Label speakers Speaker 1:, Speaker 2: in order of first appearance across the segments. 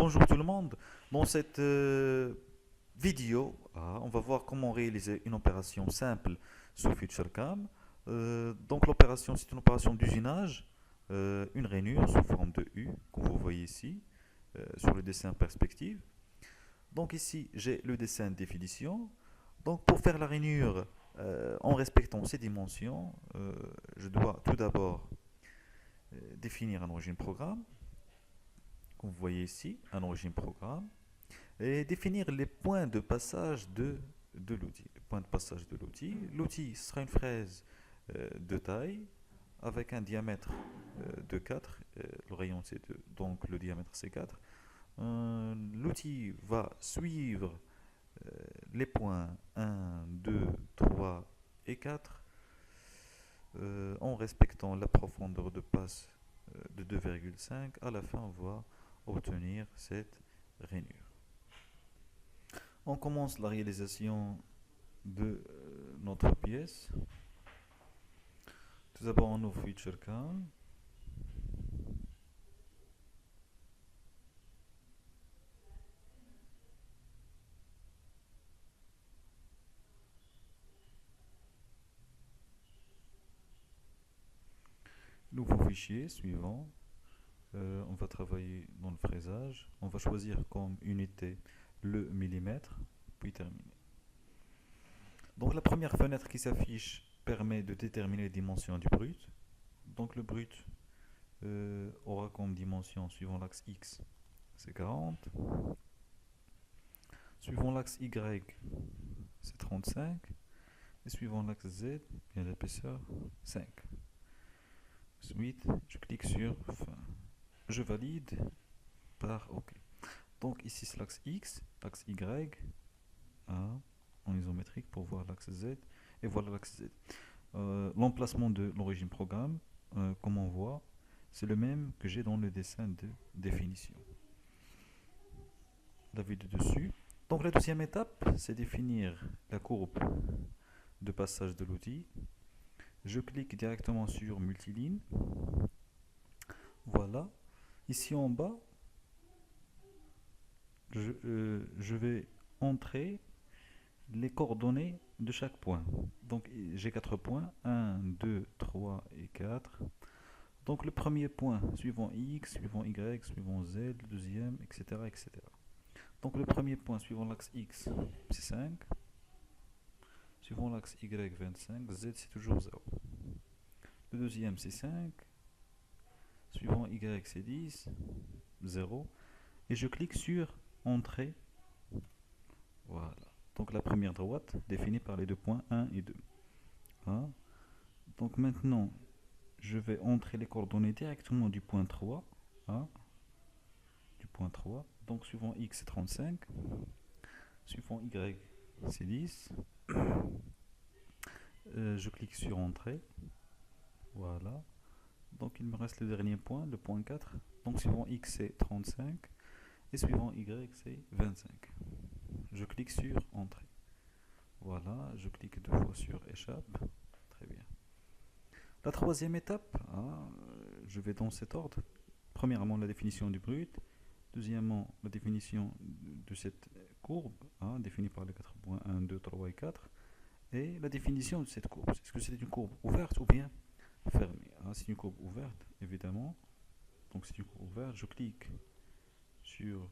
Speaker 1: Bonjour tout le monde. Dans cette vidéo, on va voir comment réaliser une opération simple sous FutureCam. Donc l'opération, c'est une opération d'usinage, une rainure sous forme de U, que vous voyez ici, sur le dessin perspective. Donc ici, j'ai le dessin de définition. Donc pour faire la rainure, en respectant ces dimensions, je dois tout d'abord définir un origine programme, comme vous voyez ici, un origine programme. Et définir les points de passage de l'outil. Les points de passage de l'outil. L'outil sera une fraise de taille avec un diamètre de 4. Le rayon c'est 2, donc le diamètre c'est 4. L'outil va suivre les points 1, 2, 3 et 4 en respectant la profondeur de passe de 2,5. À la fin, on va obtenir cette rainure. On commence la réalisation de notre pièce. Tout d'abord, on ouvre FutureCam. Nouveau fichier suivant. On va travailler dans le fraisage. On va choisir comme unité le millimètre, puis terminer. Donc la première fenêtre qui s'affiche permet de déterminer les dimensions du brut. Donc le brut aura comme dimension suivant l'axe X, c'est 40. Suivant l'axe Y, c'est 35. Et suivant l'axe Z, bien l'épaisseur, 5. Ensuite, je clique sur fin. Je valide par OK. Donc ici c'est l'axe X, l'axe Y, en isométrique pour voir l'axe Z. Et voilà l'axe Z. L'emplacement de l'origine programme, comme on voit, c'est le même que j'ai dans le dessin de définition. La vue de dessus. Donc la deuxième étape, c'est définir la courbe de passage de l'outil. Je clique directement sur multiligne. Voilà. Ici en bas, je vais entrer les coordonnées de chaque point. Donc j'ai 4 points, 1, 2, 3 et 4. Donc le premier point, suivant X, suivant Y, suivant Z, le deuxième, etc. etc. Donc le premier point, suivant l'axe X, c'est 5. Suivant l'axe Y, 25. Z, c'est toujours 0. Le deuxième, c'est 5. Suivant Y, c'est 10. 0. Et je clique sur Entrée. Voilà. Donc la première droite définie par les deux points 1 et 2. Hein. Donc maintenant, je vais entrer les coordonnées directement du point 3. Hein. Du point 3. Donc suivant X, c'est 35. Suivant Y, c'est 10. Je clique sur Entrée. Voilà. Donc il me reste le dernier point, le point 4. Donc suivant X, c'est 35. Et suivant Y, c'est 25. Je clique sur Entrée. Voilà, je clique deux fois sur Échappe. Très bien. La troisième étape, je vais dans cet ordre. Premièrement, la définition du brut. Deuxièmement, la définition de cette courbe, définie par les 4 points 1, 2, 3 et 4. Et la définition de cette courbe. Est-ce que c'est une courbe ouverte ou bien fermée? C'est une courbe ouverte, évidemment. Donc c'est une courbe ouverte. Je clique sur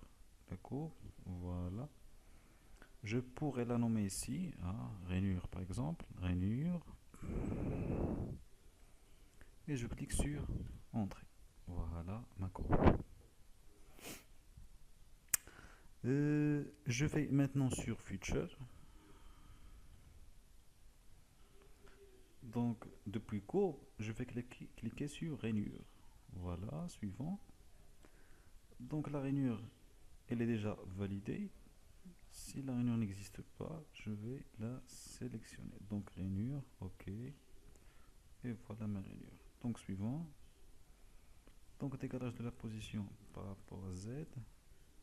Speaker 1: la courbe. Voilà. Je pourrais la nommer ici, rainure par exemple, rainure. Et je clique sur Entrée. Voilà ma courbe. Je vais maintenant sur Future. Donc depuis courbe, je vais cliquer sur rainure. Voilà, suivant. Donc la rainure, elle est déjà validée. Si la rainure n'existe pas, je vais la sélectionner. Donc rainure, OK. Et voilà ma rainure. Donc suivant. Donc décalage de la position par rapport à Z.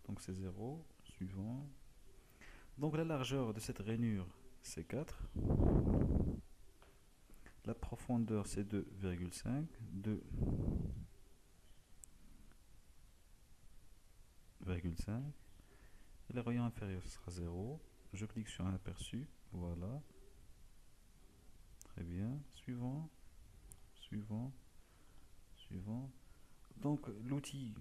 Speaker 1: Donc c'est 0. Suivant. Donc la largeur de cette rainure, c'est 4. La profondeur, c'est 2,5. 2,5. 0,5. Et le rayon inférieur, ce sera 0. Je clique sur un aperçu. Voilà. Très bien. Suivant. Suivant. Suivant. Donc, l'outil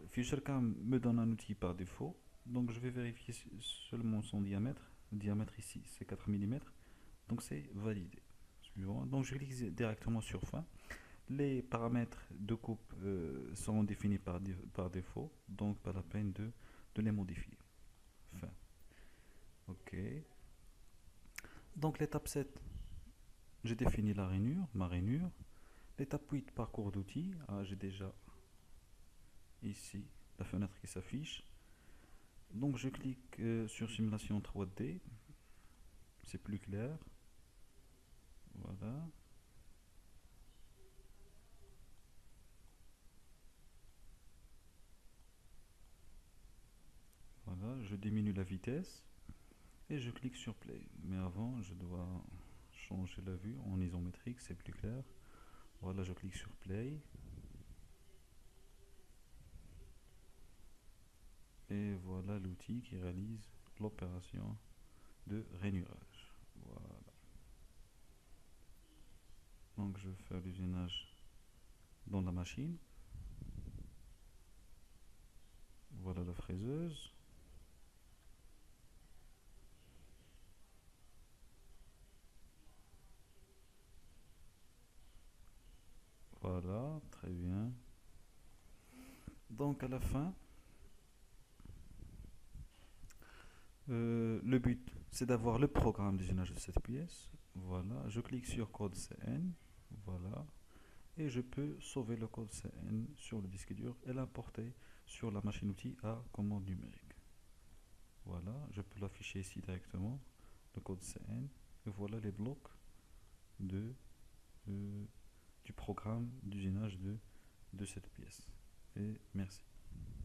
Speaker 1: FutureCam me donne un outil par défaut. Donc, je vais vérifier seulement son diamètre. Le diamètre ici, c'est 4 mm. Donc, c'est validé. Suivant. Donc, je clique directement sur fin. Les paramètres de coupe sont définis par défaut, donc pas la peine de les modifier. Fin. OK. Donc l'étape 7, j'ai défini la rainure, ma rainure. L'étape 8, parcours d'outils. Ah, j'ai déjà ici la fenêtre qui s'affiche. Donc je clique sur simulation 3D. C'est plus clair. Voilà. Voilà, je diminue la vitesse et je clique sur play. Mais avant, je dois changer la vue en isométrique, c'est plus clair. Voilà, je clique sur play. Et voilà l'outil qui réalise l'opération de rainurage. Voilà. Donc je vais faire l'usinage dans la machine. Voilà la fraiseuse. Voilà, très bien. Donc à la fin, le but c'est d'avoir le programme d'usinage de cette pièce. Voilà, je clique sur code CN. Voilà. Et je peux sauver le code CN sur le disque dur et l'importer sur la machine outil à commande numérique. Voilà, je peux l'afficher ici directement, le code CN. Et voilà les blocs de, euh, du programme d'usinage de cette pièce. Et merci.